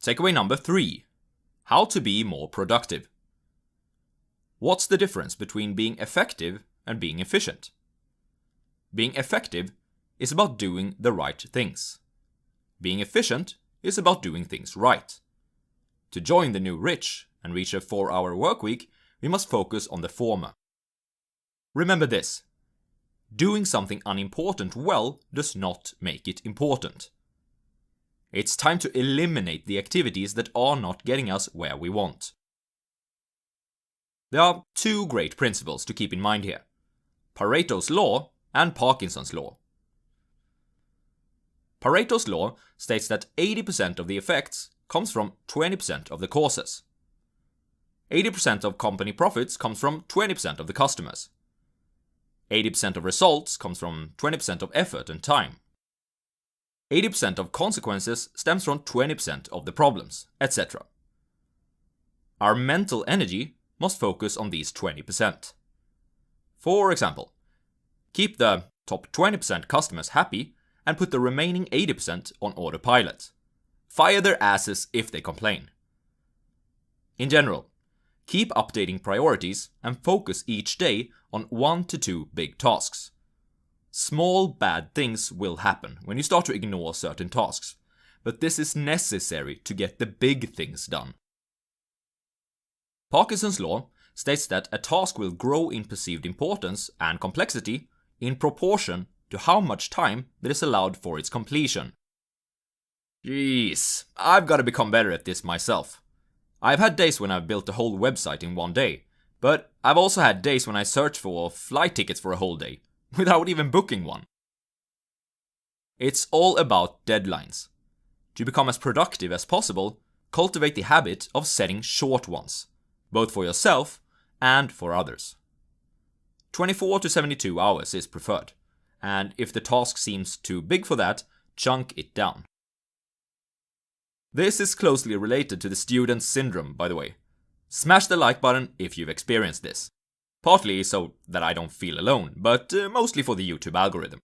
Takeaway number 3. How to be more productive. What's the difference between being effective and being efficient? Being effective is about doing the right things. Being efficient is about doing things right. To join the new rich and reach a 4-hour workweek, we must focus on the former. Remember this: doing something unimportant well does not make it important. It's time to eliminate the activities that are not getting us where we want. There are 2 great principles to keep in mind here: Pareto's law and Parkinson's law. Pareto's law states that 80% of the effects comes from 20% of the causes. 80% of company profits comes from 20% of the customers. 80% of results comes from 20% of effort and time. 80% of consequences stems from 20% of the problems, etc. Our mental energy must focus on these 20%. For example, keep the top 20% customers happy and put the remaining 80% on autopilot. Fire their asses if they complain. In general, keep updating priorities and focus each day on 1 to 2 big tasks. Small bad things will happen when you start to ignore certain tasks, but this is necessary to get the big things done. Parkinson's law states that a task will grow in perceived importance and complexity in proportion to how much time that is allowed for its completion. Jeez, I've got to become better at this myself. I've had days when I've built a whole website in one day, but I've also had days when I search for flight tickets for a whole day, without even booking one. It's all about deadlines. To become as productive as possible, cultivate the habit of setting short ones, both for yourself and for others. 24 to 72 hours is preferred, and if the task seems too big for that, chunk it down. This is closely related to the student syndrome, by the way. Smash the like button if you've experienced this. Partly so that I don't feel alone, but mostly for the YouTube algorithm.